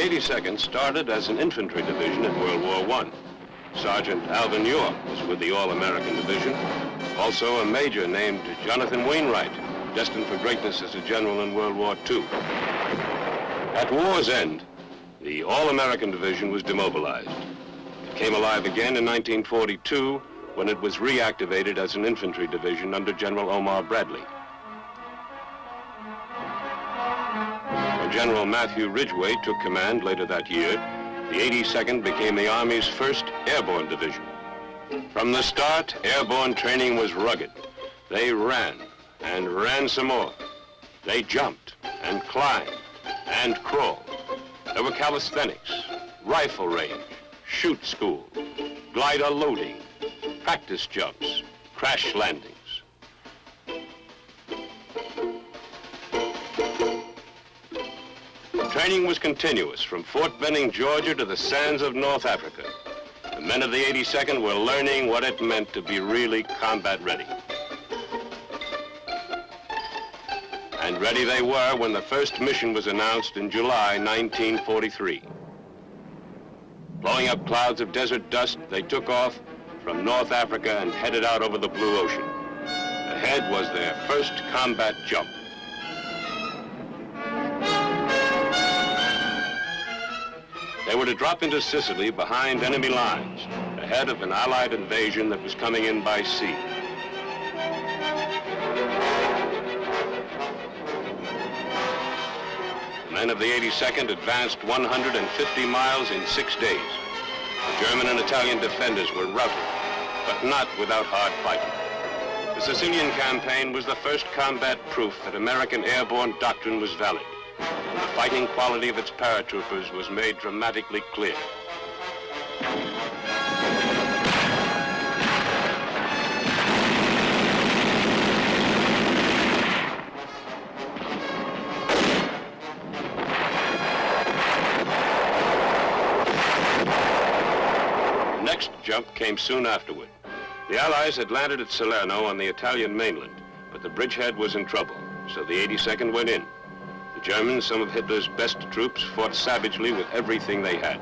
82nd started as an infantry division in World War I. Sergeant Alvin York was with the All-American Division. Also a major named Jonathan Wainwright, destined for greatness as a general in World War II. At war's end, the All-American Division was demobilized. It came alive again in 1942 when it was reactivated as an infantry division under General Omar Bradley. When General Matthew Ridgway took command later that year, the 82nd became the Army's first airborne division. From the start, airborne training was rugged. They ran and ran some more. They jumped and climbed and crawled. There were calisthenics, rifle range, shoot school, glider loading, practice jumps, crash landings. Training was continuous from Fort Benning, Georgia to the sands of North Africa. The men of the 82nd were learning what it meant to be really combat ready. And ready they were when the first mission was announced in July 1943. Blowing up clouds of desert dust, they took off from North Africa and headed out over the blue ocean. Ahead was their first combat jump. They were to drop into Sicily behind enemy lines, ahead of an Allied invasion that was coming in by sea. The men of the 82nd advanced 150 miles in 6 days. The German and Italian defenders were routed, but not without hard fighting. The Sicilian campaign was the first combat proof that American airborne doctrine was valid, and the fighting quality of its paratroopers was made dramatically clear. The next jump came soon afterward. The Allies had landed at Salerno on the Italian mainland, but the bridgehead was in trouble, so the 82nd went in. The Germans, some of Hitler's best troops, fought savagely with everything they had.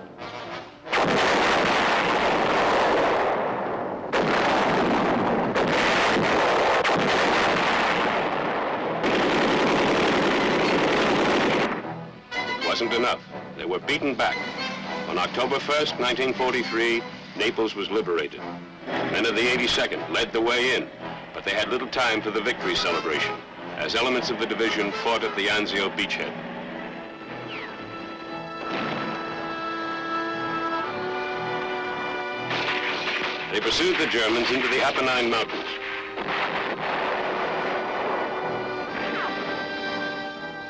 It wasn't enough. They were beaten back. On October 1st, 1943, Naples was liberated. Men of the 82nd led the way in, but they had little time for the victory celebration, as elements of the division fought at the Anzio beachhead. They pursued the Germans into the Apennine Mountains.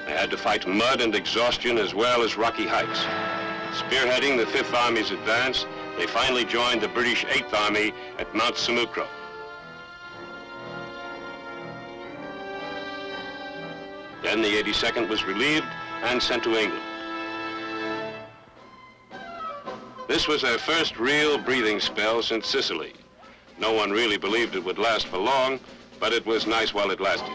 They had to fight mud and exhaustion as well as rocky heights. Spearheading the Fifth Army's advance, they finally joined the British 8th Army at Mount Samucro. Then the 82nd was relieved and sent to England. This was their first real breathing spell since Sicily. No one really believed it would last for long, but it was nice while it lasted.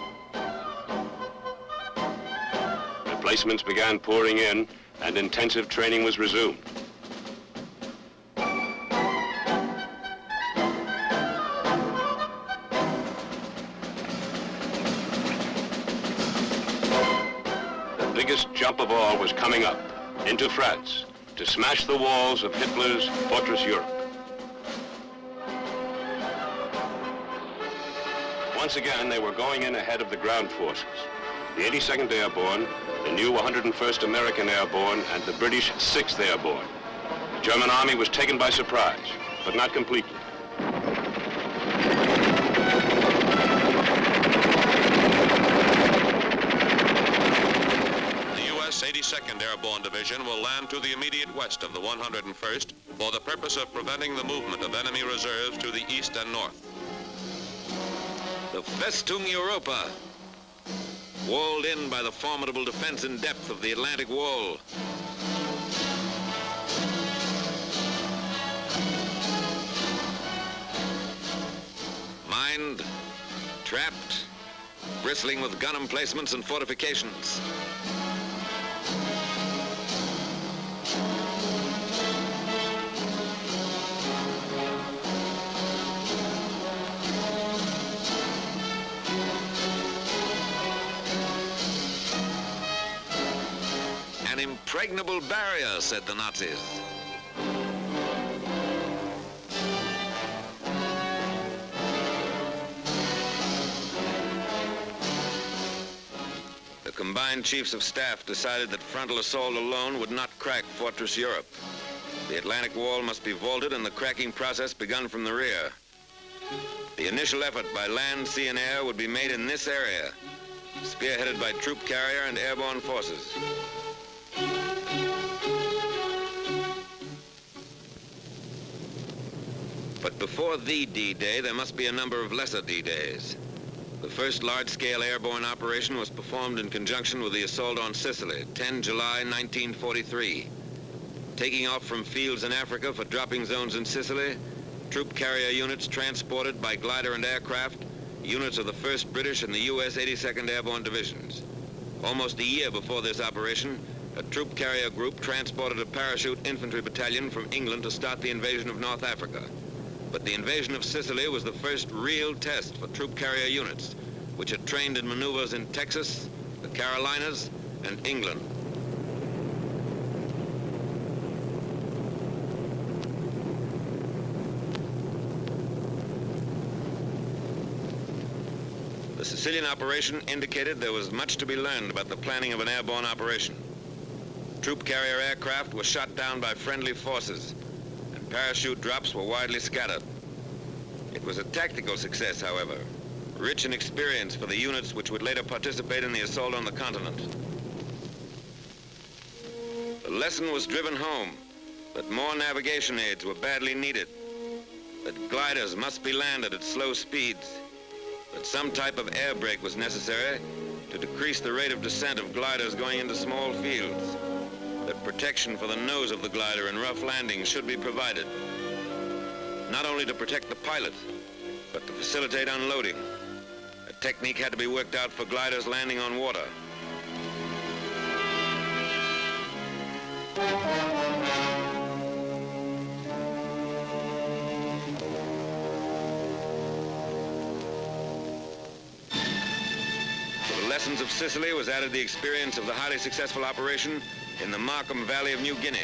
Replacements began pouring in, and intensive training was resumed. The biggest jump of all was coming up, into France, to smash the walls of Hitler's Fortress Europe. Once again, they were going in ahead of the ground forces. The 82nd Airborne, the new 101st American Airborne, and the British 6th Airborne. The German army was taken by surprise, but not completely. The U.S. 82nd Airborne Division will land to the immediate west of the 101st for the purpose of preventing the movement of enemy reserves to the east and north. The Festung Europa, walled in by the formidable defense in depth of the Atlantic Wall. Mined, trapped, bristling with gun emplacements and fortifications. impregnable barrier, said the Nazis. The combined chiefs of staff decided that frontal assault alone would not crack Fortress Europe. The Atlantic Wall must be vaulted and the cracking process begun from the rear. The initial effort by land, sea, and air would be made in this area, spearheaded by troop carrier and airborne forces. But before the D-Day, there must be a number of lesser D-Days. The first large-scale airborne operation was performed in conjunction with the assault on Sicily, 10 July 1943. Taking off from fields in Africa for dropping zones in Sicily, troop carrier units transported by glider and aircraft, units of the 1st British and the U.S. 82nd Airborne Divisions. Almost a year before this operation, a troop carrier group transported a parachute infantry battalion from England to start the invasion of North Africa. But the invasion of Sicily was the first real test for troop carrier units, which had trained in maneuvers in Texas, the Carolinas, and England. The Sicilian operation indicated there was much to be learned about the planning of an airborne operation. Troop carrier aircraft were shot down by friendly forces, and parachute drops were widely scattered. It was a tactical success, however, rich in experience for the units which would later participate in the assault on the continent. The lesson was driven home that more navigation aids were badly needed, that gliders must be landed at slow speeds, that some type of air brake was necessary to decrease the rate of descent of gliders going into small fields, that protection for the nose of the glider in rough landings should be provided, not only to protect the pilot, but to facilitate unloading. A technique had to be worked out for gliders landing on water. To the lessons of Sicily was added the experience of the highly successful operation in the Markham Valley of New Guinea,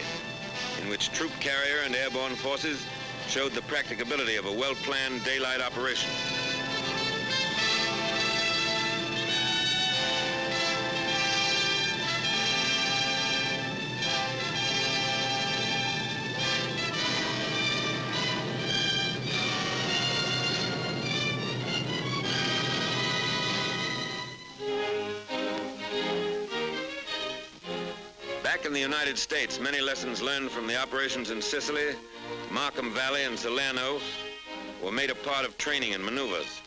in which troop carrier and airborne forces showed the practicability of a well-planned daylight operation. Back in the United States, many lessons learned from the operations in Sicily, Markham Valley, and Salerno were made a part of training and maneuvers.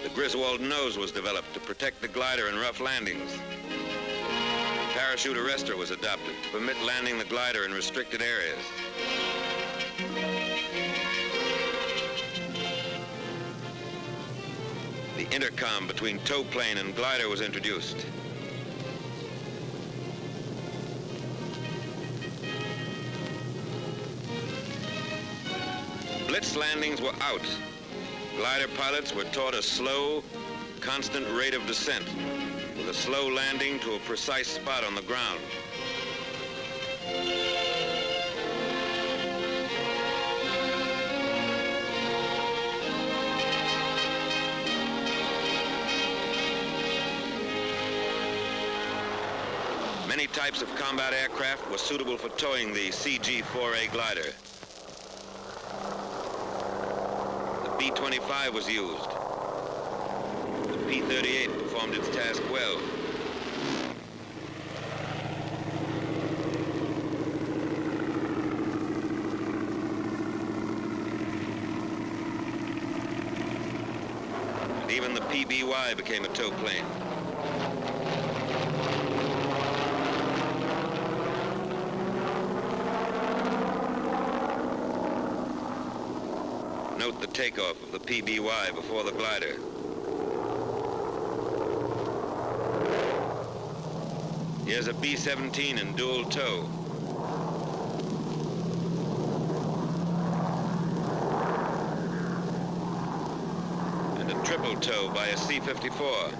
The Griswold nose was developed to protect the glider in rough landings. A parachute arrestor was adopted to permit landing the glider in restricted areas. The intercom between tow plane and glider was introduced. Blitz landings were out. Glider pilots were taught a slow, constant rate of descent, with a slow landing to a precise spot on the ground. Many types of combat aircraft were suitable for towing the CG-4A glider. The B-25 was used. The P-38 performed its task well. And even the PBY became a tow plane. Note the takeoff of the PBY before the glider. Here's a B-17 in dual tow. And a triple tow by a C-54.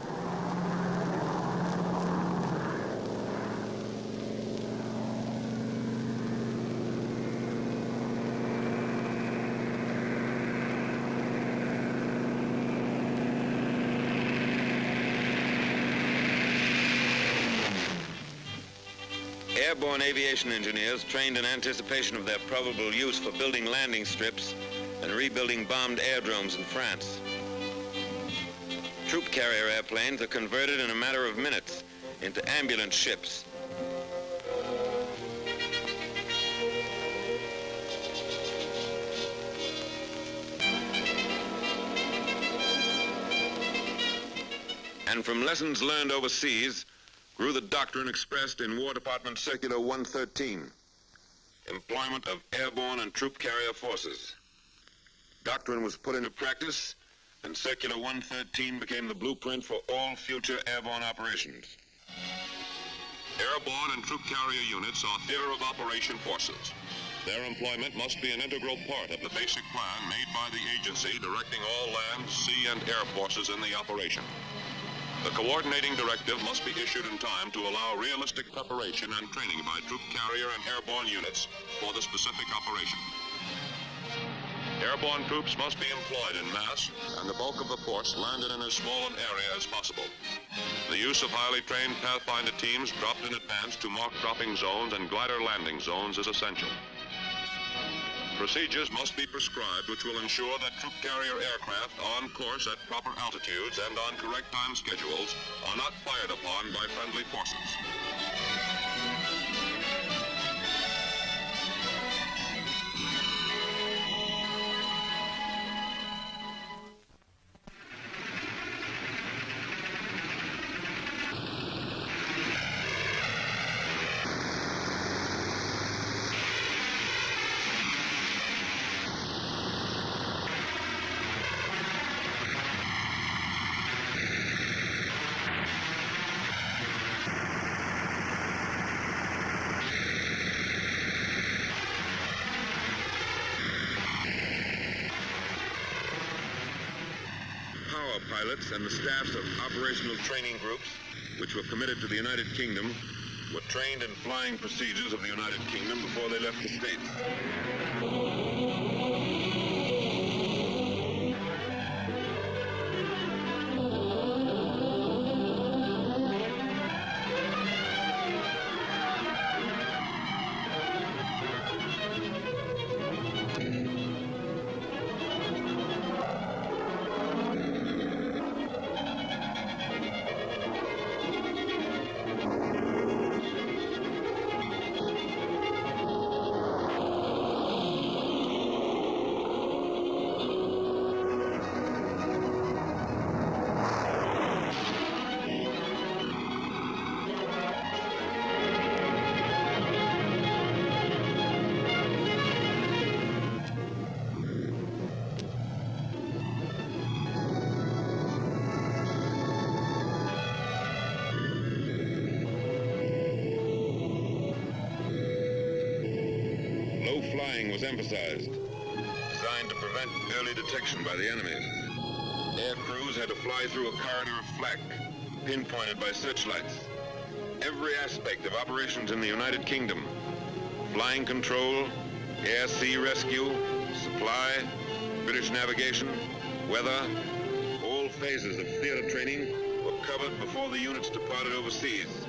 Airborne aviation engineers trained in anticipation of their probable use for building landing strips and rebuilding bombed airdromes in France. Troop carrier airplanes are converted in a matter of minutes into ambulance ships. And from lessons learned overseas grew the doctrine expressed in War Department Circular 113, employment of airborne and troop carrier forces. Doctrine was put into practice, and Circular 113 became the blueprint for all future airborne operations. Airborne and troop carrier units are theater of operation forces. Their employment must be an integral part of the basic plan made by the agency directing all land, sea, and air forces in the operation. The coordinating directive must be issued in time to allow realistic preparation and training by troop carrier and airborne units for the specific operation. Airborne troops must be employed in mass, and the bulk of the force landed in as small an area as possible. The use of highly trained Pathfinder teams dropped in advance to mark dropping zones and glider landing zones is essential. Procedures must be prescribed which will ensure that troop carrier aircraft on course at proper altitudes and on correct time schedules are not fired upon by friendly forces. Pilots and the staffs of operational training groups, which were committed to the United Kingdom, were trained in flying procedures of the United Kingdom before they left the States. Flying was emphasized, designed to prevent early detection by the enemy. Air crews had to fly through a corridor of flak, pinpointed by searchlights. Every aspect of operations in the United Kingdom, flying control, air-sea rescue, supply, British navigation, weather, all phases of theater training were covered before the units departed overseas.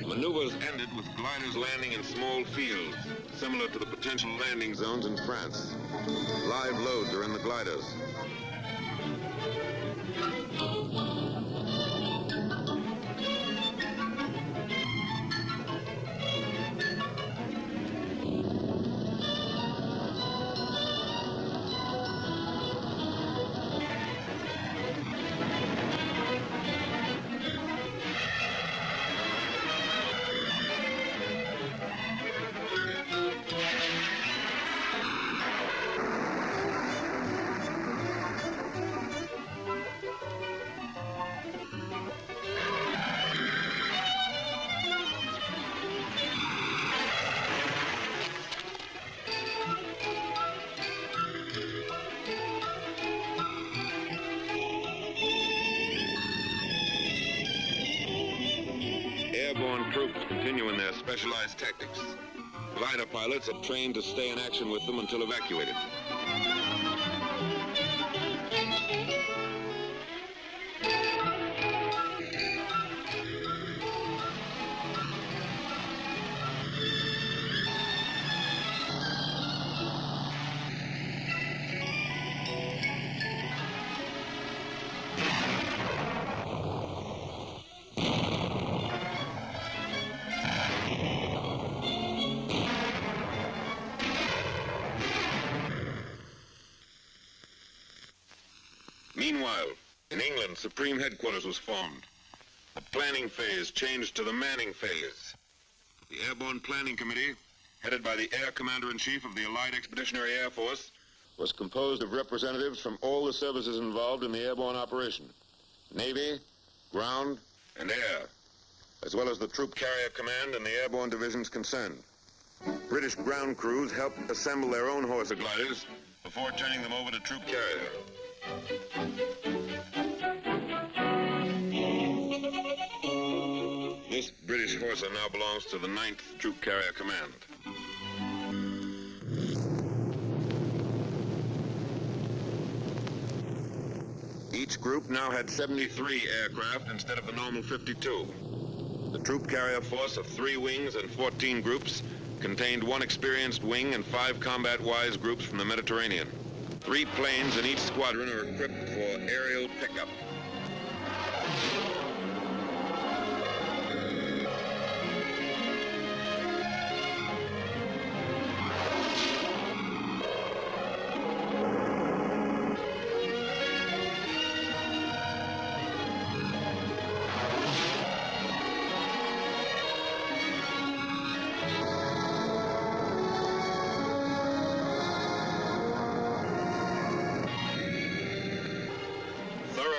Maneuvers ended with gliders landing in small fields, similar to the potential landing zones in France. Live loads are in the gliders. their specialized tactics. Glider pilots are trained to stay in action with them until evacuated. Meanwhile, in England, Supreme Headquarters was formed. The planning phase changed to the manning phase. The Airborne Planning Committee, headed by the Air Commander-in-Chief of the Allied Expeditionary Air Force, was composed of representatives from all the services involved in the airborne operation: Navy, ground, and air, as well as the Troop Carrier Command and the Airborne Divisions concerned. British ground crews helped assemble their own horse gliders before turning them over to Troop Carrier. This British Horser now belongs to the 9th Troop Carrier Command. Each group now had 73 aircraft instead of the normal 52. The troop carrier force of 3 wings and 14 groups contained 1 experienced wing and 5 combat-wise groups from the Mediterranean. 3 planes in each squadron are equipped for aerial pickup.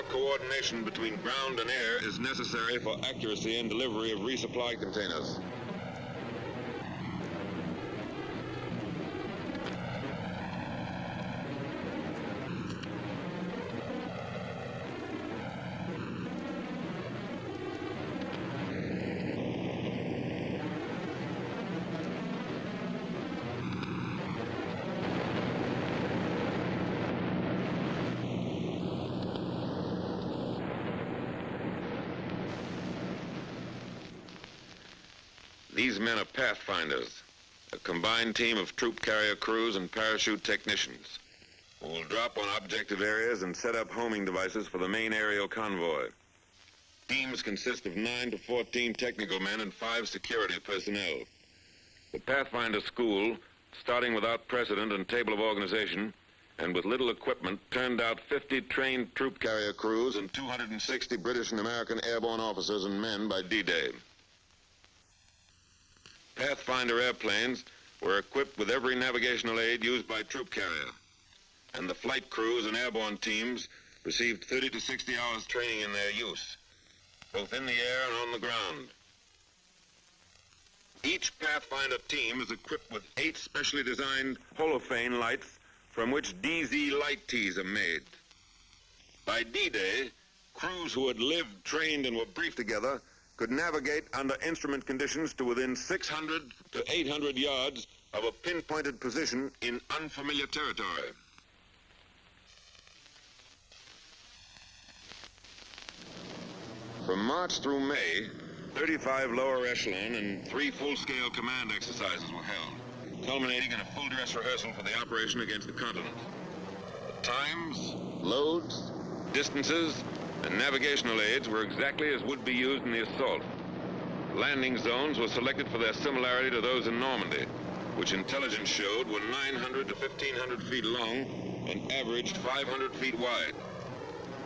Coordination between ground and air is necessary for accuracy in delivery of resupply containers. These men are pathfinders, a combined team of troop carrier crews and parachute technicians who will drop on objective areas and set up homing devices for the main aerial convoy. Teams consist of 9 to 14 technical men and 5 security personnel. The Pathfinder School, starting without precedent and table of organization, and with little equipment, turned out 50 trained troop carrier crews and 260 British and American airborne officers and men by D-Day. Pathfinder airplanes were equipped with every navigational aid used by troop carrier, and the flight crews and airborne teams received 30 to 60 hours training in their use, both in the air and on the ground. Each Pathfinder team is equipped with 8 specially designed holophane lights from which DZ light tees are made. By D-Day, crews who had lived, trained, and were briefed together could navigate under instrument conditions to within 600 to 800 yards of a pinpointed position in unfamiliar territory. From March through May, 35 lower echelon and 3 full-scale command exercises were held, culminating in a full-dress rehearsal for the operation against the continent. The times, loads, distances, and navigational aids were exactly as would be used in the assault. Landing zones were selected for their similarity to those in Normandy, which intelligence showed were 900 to 1,500 feet long and averaged 500 feet wide.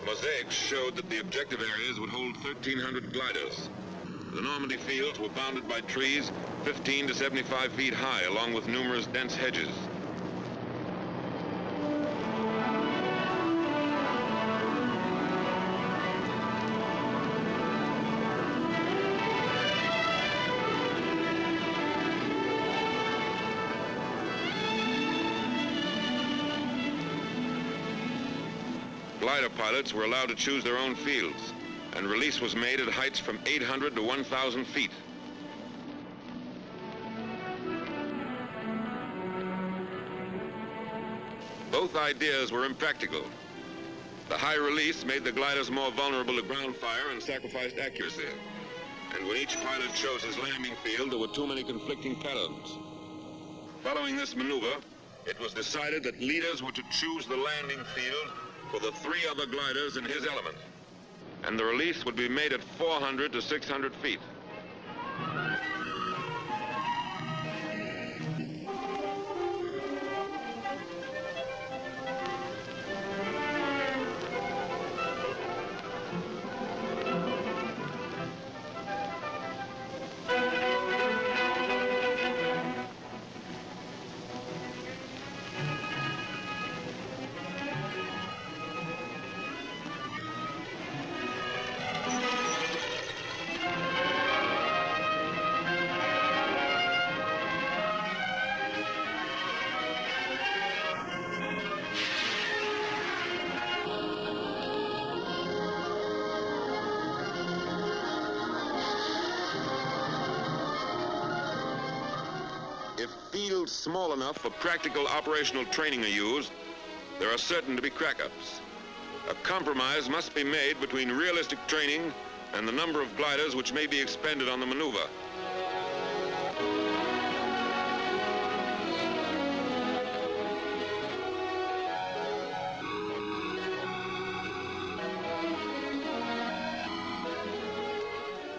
Mosaics showed that the objective areas would hold 1,300 gliders. The Normandy fields were bounded by trees 15 to 75 feet high, along with numerous dense hedges. Glider pilots were allowed to choose their own fields, and release was made at heights from 800 to 1,000 feet. Both ideas were impractical. The high release made the gliders more vulnerable to ground fire and sacrificed accuracy. And when each pilot chose his landing field, there were too many conflicting patterns. Following this maneuver, it was decided that leaders were to choose the landing field for the three other gliders in his element. And the release would be made at 400 to 600 feet. If fields small enough for practical operational training are used, there are certain to be crack-ups. A compromise must be made between realistic training and the number of gliders which may be expended on the maneuver.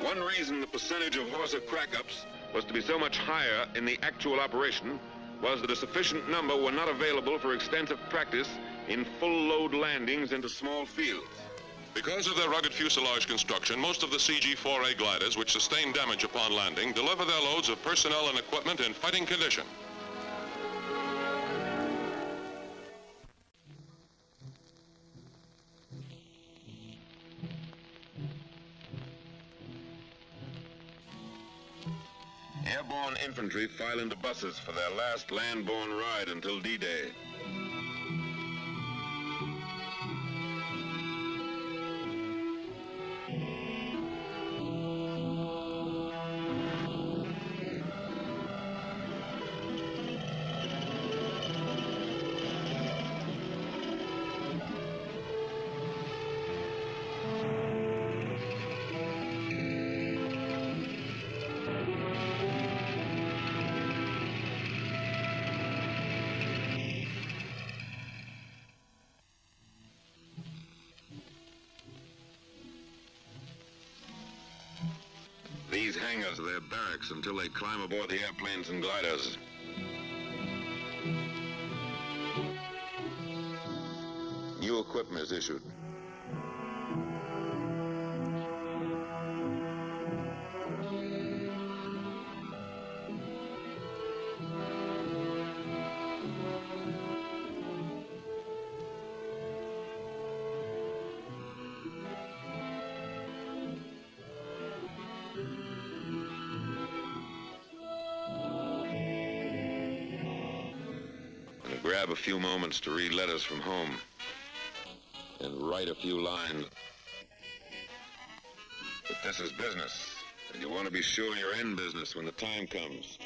One reason the percentage of Horsa crack-ups was to be so much higher in the actual operation was that a sufficient number were not available for extensive practice in full-load landings into small fields. Because of their rugged fuselage construction, most of the CG-4A gliders which sustain damage upon landing deliver their loads of personnel and equipment in fighting condition. Airborne infantry file into buses for their last land-borne ride until D-Day. These hangars are their barracks until they climb aboard the airplanes and gliders. New equipment is issued. Grab a few moments to read letters from home and write a few lines. But this is business, and you want to be sure you're in business when the time comes.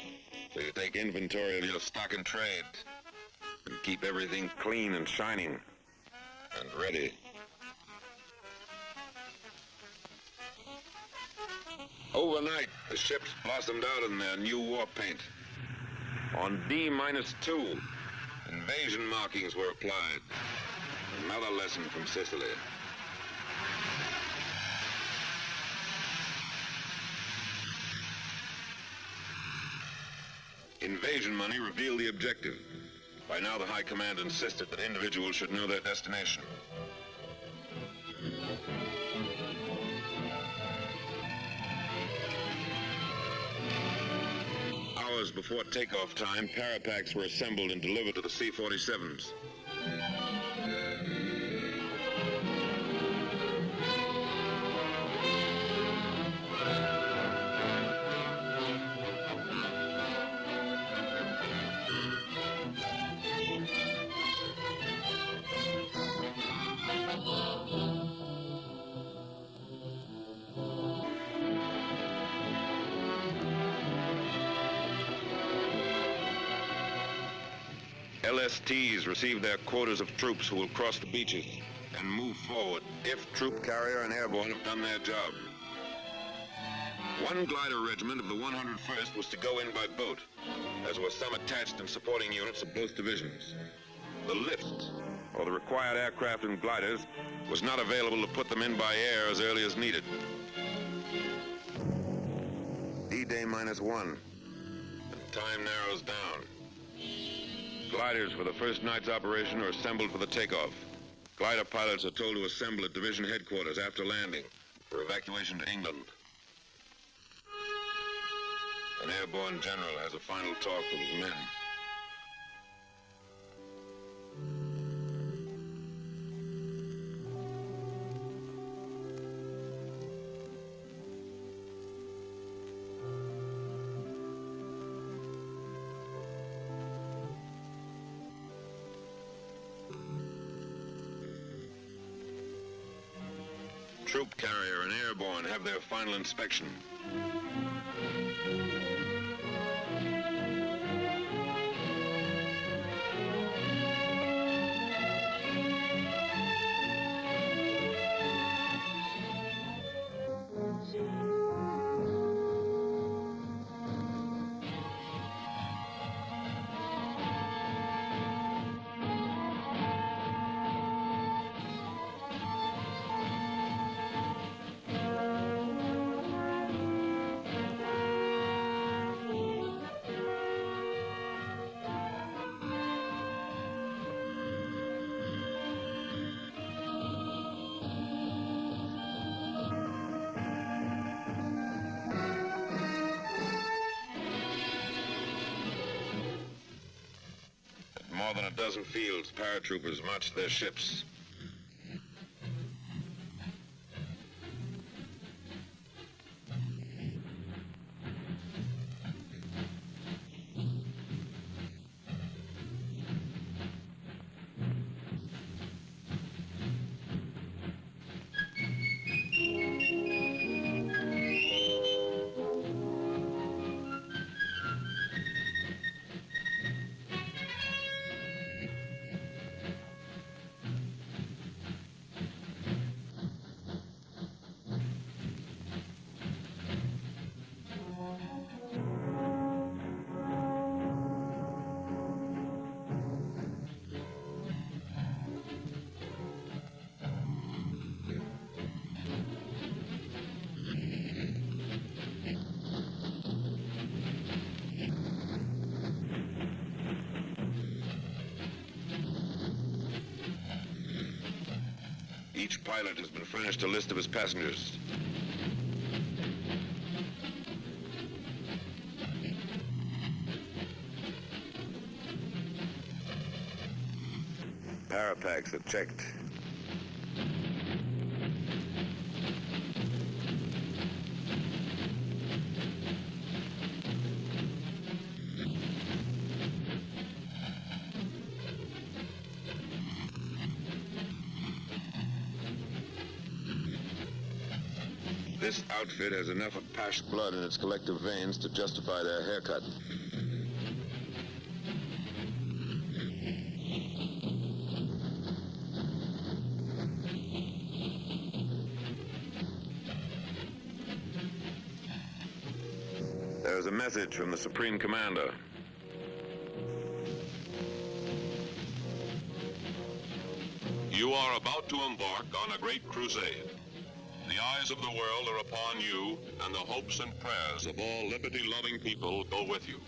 So you take inventory of your stock and trade and keep everything clean and shining and ready. Overnight, the ships blossomed out in their new war paint. On D-2, invasion markings were applied. Another lesson from Sicily. Invasion money revealed the objective. By now, the High Command insisted that individuals should know their destination. Hours before takeoff time, parapacks were assembled and delivered to the C-47s. LSTs receive their quotas of troops who will cross the beaches and move forward if troop carrier and airborne have done their job. One glider regiment of the 101st was to go in by boat, as were some attached and supporting units of both divisions. The lift, or the required aircraft and gliders, was not available to put them in by air as early as needed. D-Day -1. And time narrows down. Gliders for the first night's operation are assembled for the takeoff. Glider pilots are told to assemble at division headquarters after landing for evacuation to England. An airborne general has a final talk with his men. Troop carrier and airborne have their final inspection. More than a dozen fields, paratroopers marched their ships. Each pilot has been furnished a list of his passengers. Parapacks are checked. This outfit has enough Apache blood in its collective veins to justify their haircut. There's a message from the Supreme Commander. You are about to embark on a great crusade. The eyes of the world are upon you, and the hopes and prayers of all liberty-loving people go with you.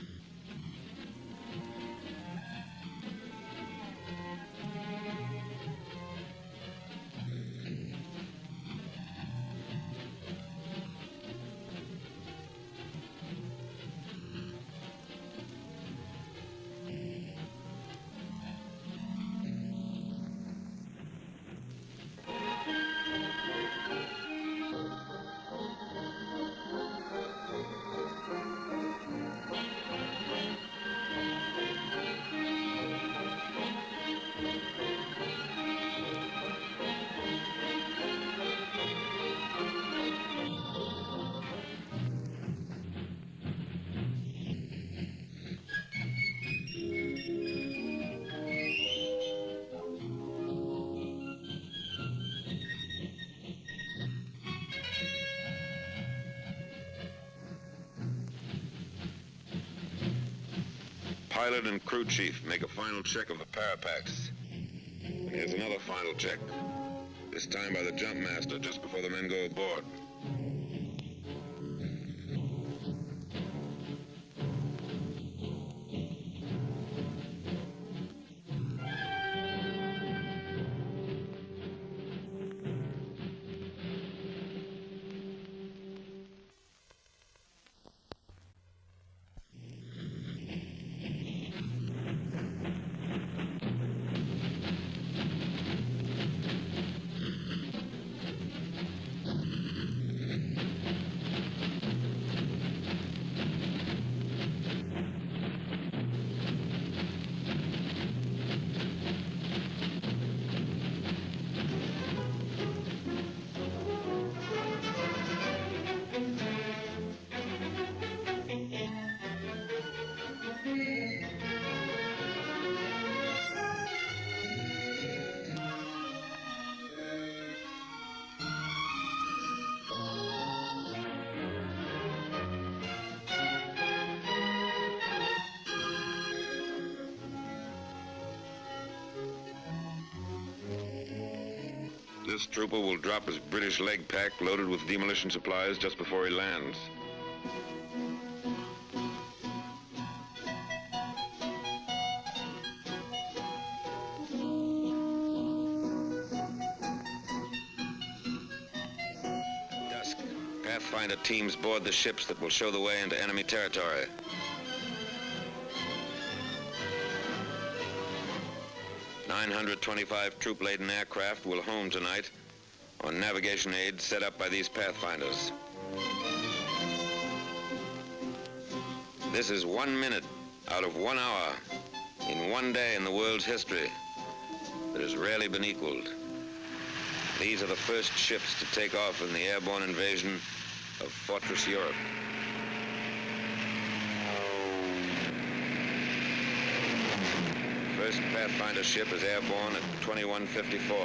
pilot and crew chief make a final check of the parapacks. And here's another final check, this time by the jump master just before the men go aboard. This trooper will drop his British leg pack loaded with demolition supplies just before he lands. Dusk. Pathfinder teams board the ships that will show the way into enemy territory. .925 troop-laden aircraft will home tonight on navigation aids set up by these pathfinders. This is 1 minute out of 1 hour in one day in the world's history that has rarely been equaled. These are the first ships to take off in the airborne invasion of Fortress Europe. First Pathfinder ship is airborne at 21:54.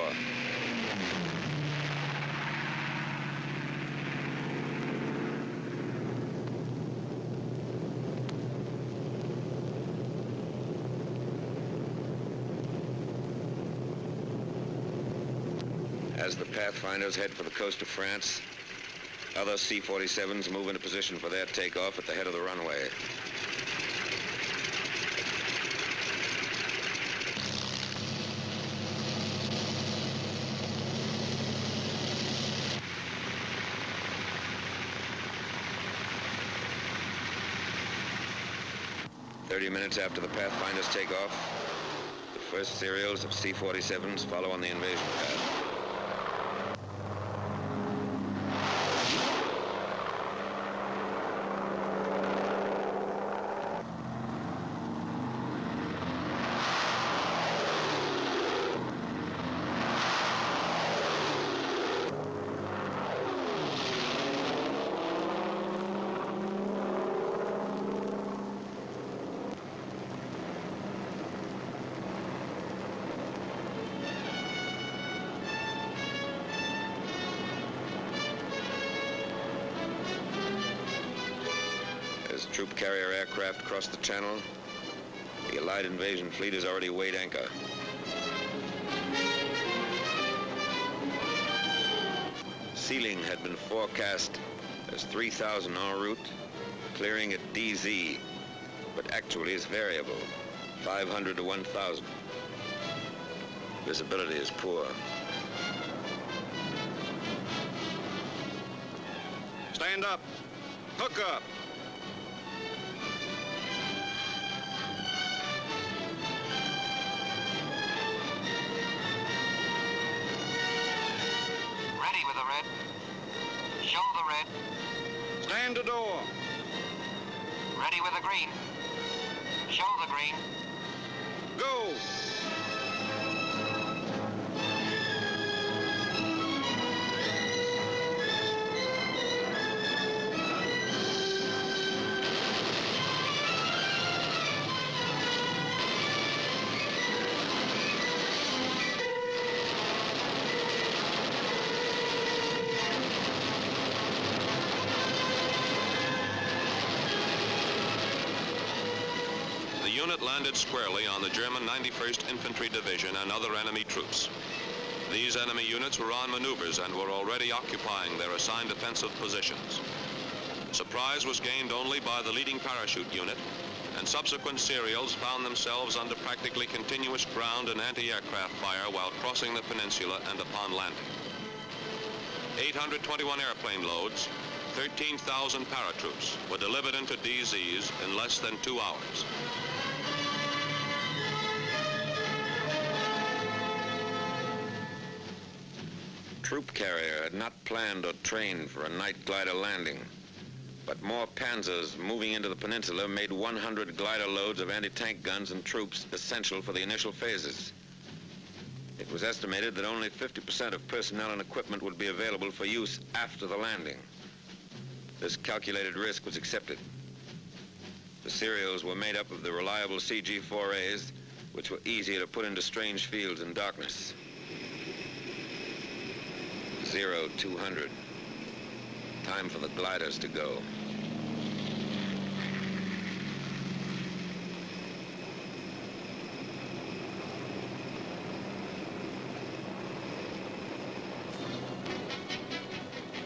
As the Pathfinders head for the coast of France, other C-47s move into position for their takeoff at the head of the runway. Minutes after the Pathfinders take off, the first serials of C-47s follow on the invasion path. Troop carrier aircraft cross the channel. The Allied invasion fleet has already weighed anchor. Sealing had been forecast as 3,000 en route, clearing at DZ, but actually is variable, 500 to 1,000. Visibility is poor. Stand up. Hook up. Show the red. Stand to door. Ready with the green. Show the green. Go. unit landed squarely on the German 91st Infantry Division and other enemy troops. These enemy units were on maneuvers and were already occupying their assigned offensive positions. Surprise was gained only by the leading parachute unit, and subsequent serials found themselves under practically continuous ground and anti-aircraft fire while crossing the peninsula and upon landing. 821 airplane loads, 13,000 paratroops were delivered into DZs in less than 2 hours. Troop carrier had not planned or trained for a night glider landing, but more panzers moving into the peninsula made 100 glider loads of anti-tank guns and troops essential for the initial phases. It was estimated that only 50% of personnel and equipment would be available for use after the landing. This calculated risk was accepted. The serials were made up of the reliable CG-4As, which were easier to put into strange fields in darkness. 0200. Time for the gliders to go.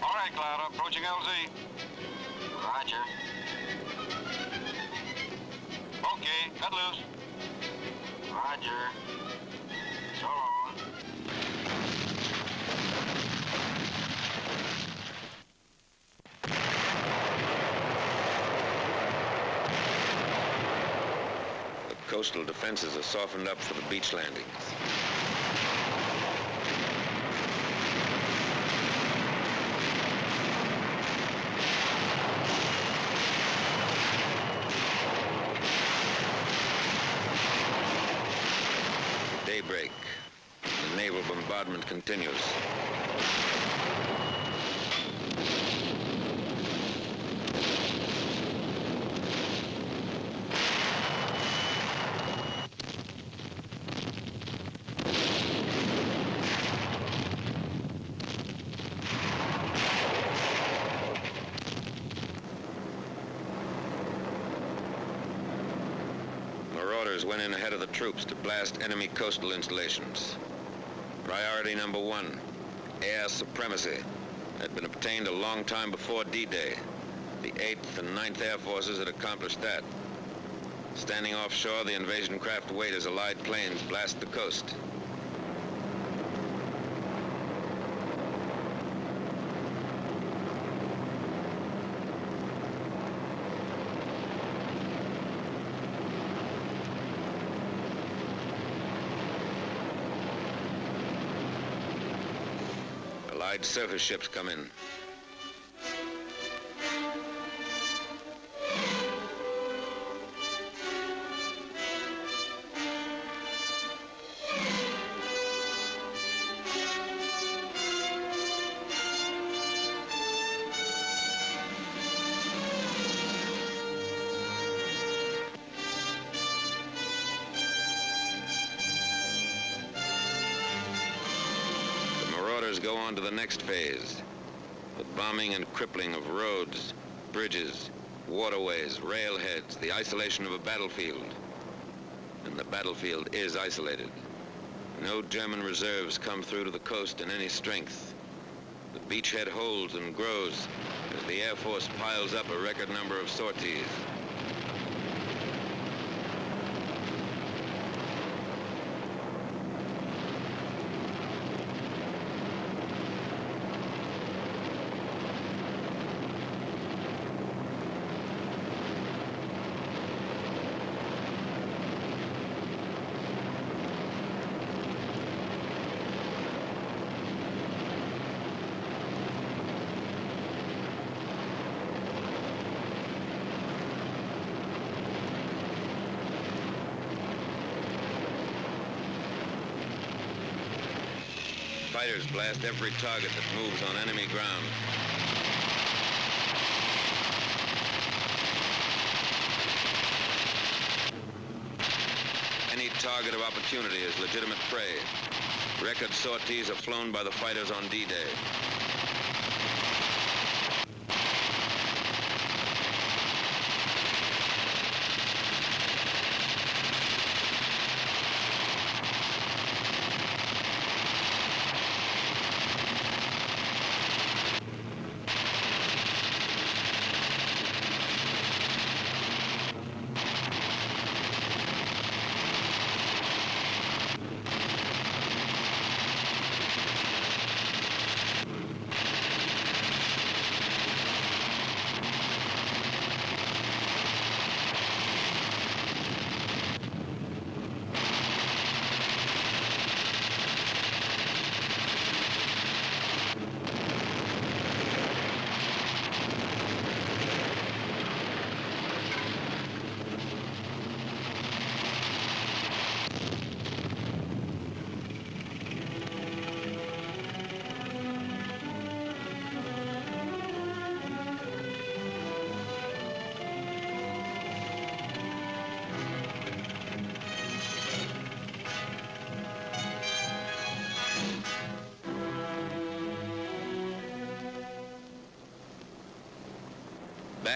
All right, Cloud, approaching LZ. Roger. Okay, cut loose. Roger. So long. The coastal defenses are softened up for the beach landings. Daybreak. The naval bombardment continues. Marauders went in ahead of the troops to blast enemy coastal installations. Priority number 1, air supremacy, had been obtained a long time before D-Day. The 8th and 9th Air Forces had accomplished that. Standing offshore, the invasion craft wait as Allied planes blast the coast. Allied surface ships come in. Go on to the next phase, the bombing and crippling of roads, bridges, waterways, railheads, the isolation of a battlefield. And the battlefield is isolated. No German reserves come through to the coast in any strength. The beachhead holds and grows as the Air Force piles up a record number of sorties. Fighters blast every target that moves on enemy ground. Any target of opportunity is legitimate prey. Record sorties are flown by the fighters on D-Day.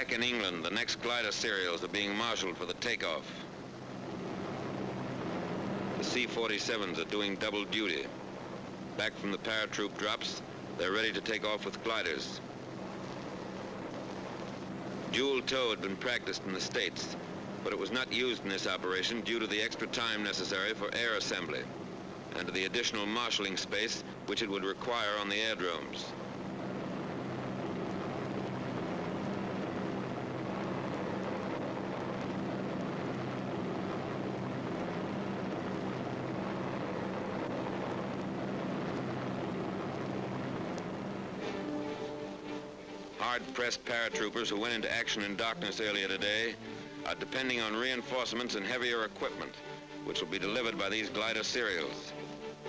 Back in England, the next glider serials are being marshaled for the takeoff. The C-47s are doing double duty. Back from the paratroop drops, they're ready to take off with gliders. Dual tow had been practiced in the States, but it was not used in this operation due to the extra time necessary for air assembly and to the additional marshalling space which it would require on the aerodromes. Hard-pressed paratroopers who went into action in darkness earlier today are depending on reinforcements and heavier equipment, which will be delivered by these glider serials.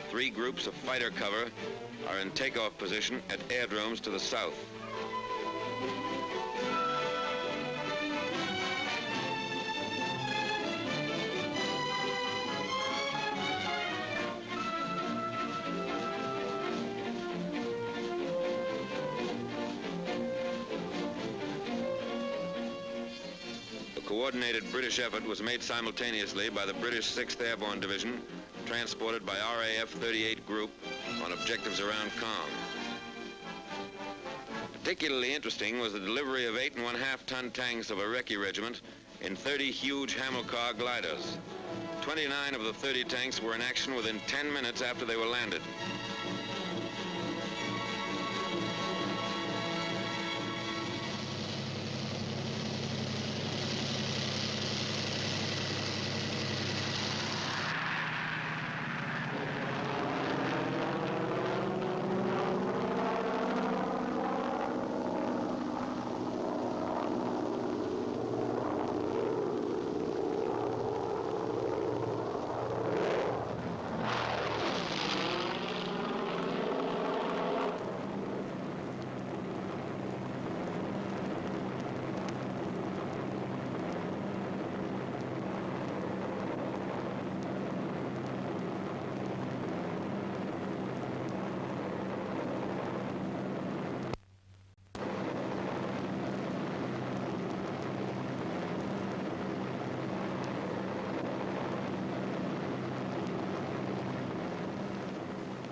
3 groups of fighter cover are in takeoff position at airdromes to the south. Coordinated British effort was made simultaneously by the British 6th Airborne Division, transported by RAF 38 Group on objectives around Caen. Particularly interesting was the delivery of 8.5-ton tanks of a Recce regiment in 30 huge Hamilcar gliders. 29 of the 30 tanks were in action within 10 minutes after they were landed.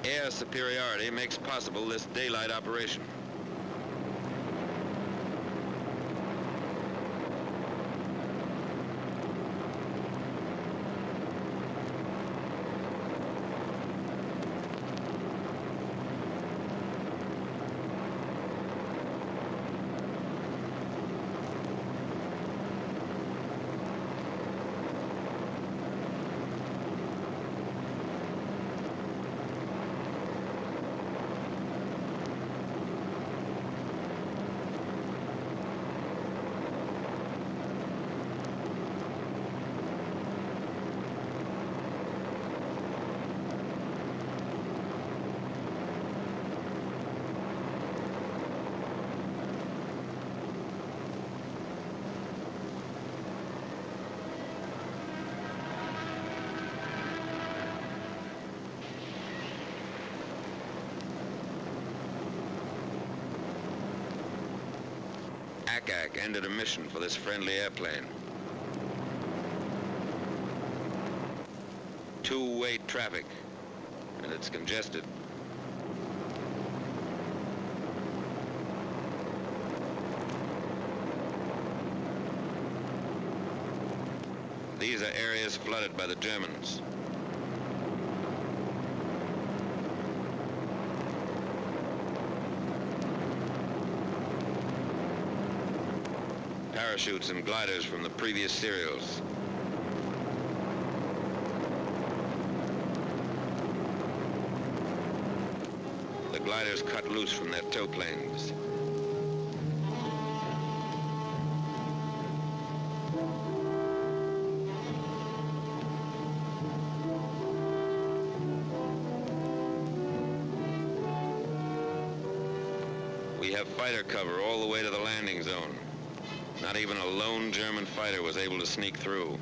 Air superiority makes possible this daylight operation. ACAC ended a mission for this friendly airplane. Two-way traffic, and it's congested. These are areas flooded by the Germans. Parachutes and gliders from the previous serials. The gliders cut loose from their tow planes. We have fighter cover all the way to the landing zone. Not even a lone German fighter was able to sneak through.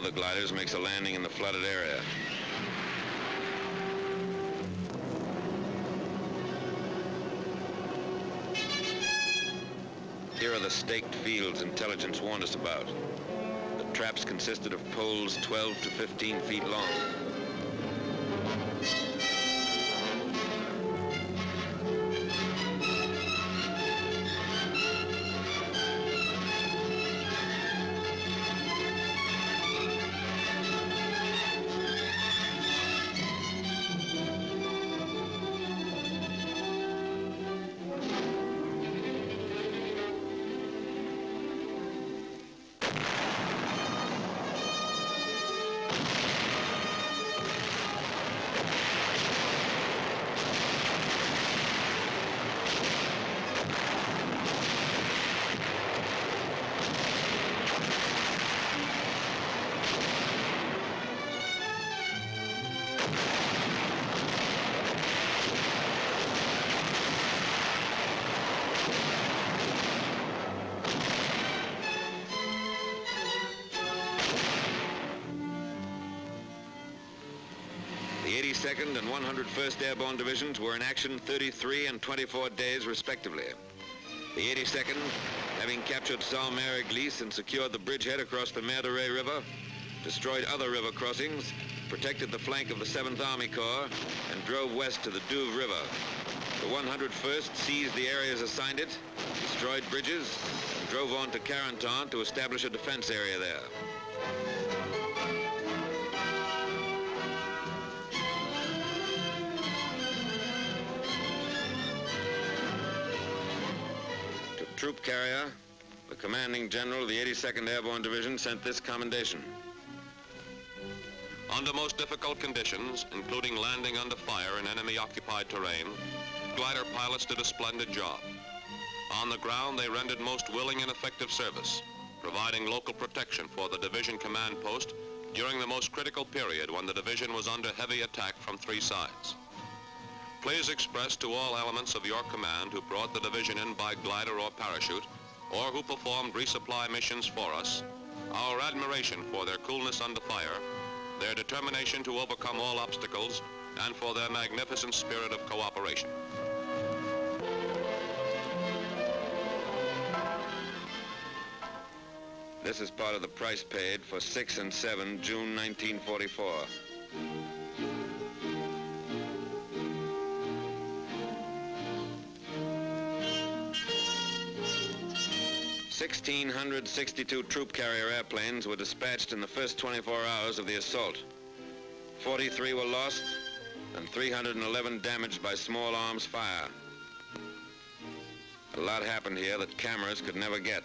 the gliders makes a landing in the flooded area. Here are the staked fields intelligence warned us about. The traps consisted of poles 12 to 15 feet long. The 82nd and 101st Airborne Divisions were in action 33 and 24 days, respectively. The 82nd, having captured Sault-Mère-Église and secured the bridgehead across the Mer de Ré River, destroyed other river crossings, protected the flank of the 7th Army Corps, and drove west to the Douve River. The 101st seized the areas assigned it, destroyed bridges, and drove on to Carentan to establish a defense area there. Troop carrier, the commanding general of the 82nd Airborne Division sent this commendation. Under most difficult conditions, including landing under fire in enemy-occupied terrain, glider pilots did a splendid job. On the ground, they rendered most willing and effective service, providing local protection for the division command post during the most critical period when the division was under heavy attack from three sides. Please express to all elements of your command who brought the division in by glider or parachute, or who performed resupply missions for us, our admiration for their coolness under fire, their determination to overcome all obstacles, and for their magnificent spirit of cooperation. This is part of the price paid for 6 and 7 June 1944. 1,662 troop carrier airplanes were dispatched in the first 24 hours of the assault. 43 were lost and 311 damaged by small arms fire. A lot happened here that cameras could never get.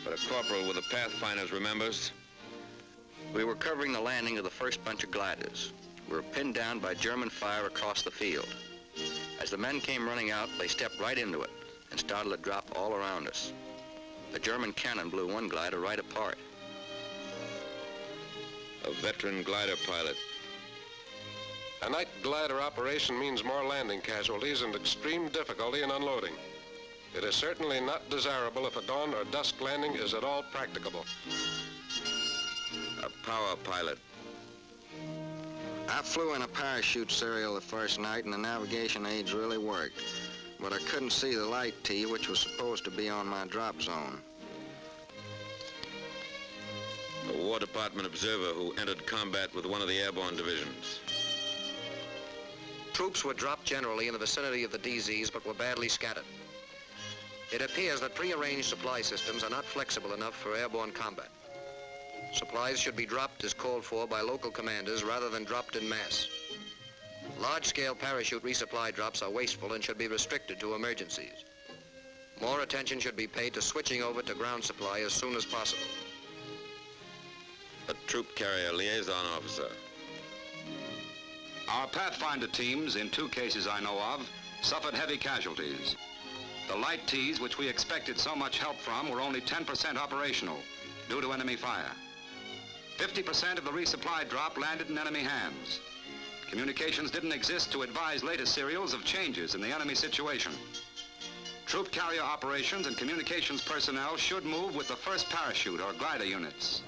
But a corporal with the Pathfinders remembers. We were covering the landing of the first bunch of gliders. We were pinned down by German fire across the field. As the men came running out, they stepped right into it and started to drop all around us. The German cannon blew one glider right apart. A veteran glider pilot. A night glider operation means more landing casualties and extreme difficulty in unloading. It is certainly not desirable if a dawn or dusk landing is at all practicable. A power pilot. I flew in a parachute serial the first night and the navigation aids really worked. But I couldn't see the light T, which was supposed to be on my drop zone. A War Department observer who entered combat with one of the airborne divisions. Troops were dropped generally in the vicinity of the DZs, but were badly scattered. It appears that prearranged supply systems are not flexible enough for airborne combat. Supplies should be dropped as called for by local commanders rather than dropped in mass. Large-scale parachute resupply drops are wasteful and should be restricted to emergencies. More attention should be paid to switching over to ground supply as soon as possible. A troop carrier liaison officer. Our Pathfinder teams, in 2 cases I know of, suffered heavy casualties. The light Ts, which we expected so much help from, were only 10% operational due to enemy fire. 50% of the resupply drop landed in enemy hands. Communications didn't exist to advise latest serials of changes in the enemy situation. Troop carrier operations and communications personnel should move with the first parachute or glider units.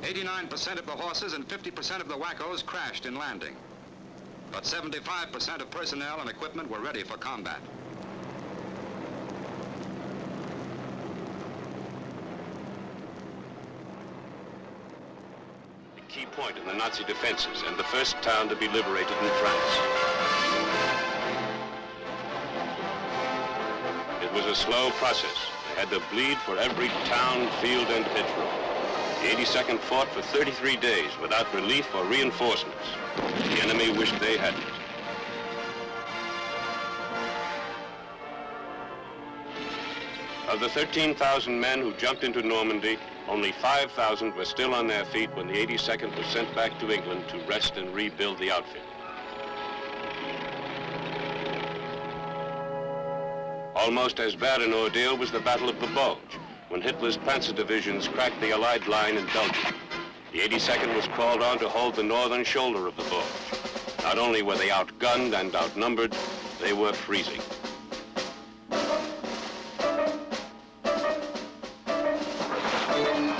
89% of the horses and 50% of the wackos crashed in landing. But 75% of personnel and equipment were ready for combat. A key point in the Nazi defenses and the first town to be liberated in France. It was a slow process. They had to bleed for every town, field, and hedgerow. The 82nd fought for 33 days without relief or reinforcements. The enemy wished they hadn't. Of the 13,000 men who jumped into Normandy, only 5,000 were still on their feet when the 82nd was sent back to England to rest and rebuild the outfit. Almost as bad an ordeal was the Battle of the Bulge, when Hitler's Panzer divisions cracked the Allied line in Belgium. The 82nd was called on to hold the northern shoulder of the Bulge. Not only were they outgunned and outnumbered, they were freezing.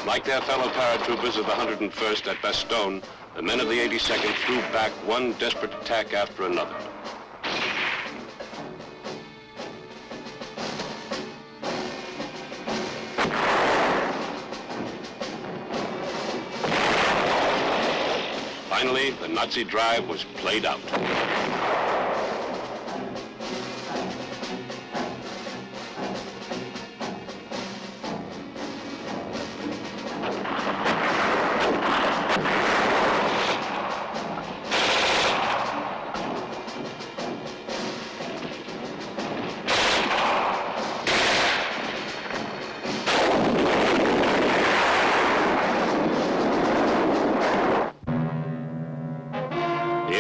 Like their fellow paratroopers of the 101st at Bastogne, the men of the 82nd threw back one desperate attack after another. Finally, the Nazi drive was played out.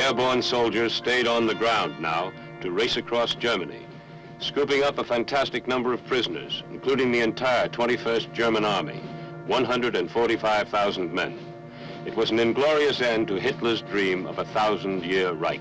Airborne soldiers stayed on the ground now to race across Germany, scooping up a fantastic number of prisoners, including the entire 21st German Army, 145,000 men. It was an inglorious end to Hitler's dream of a 1,000-year Reich.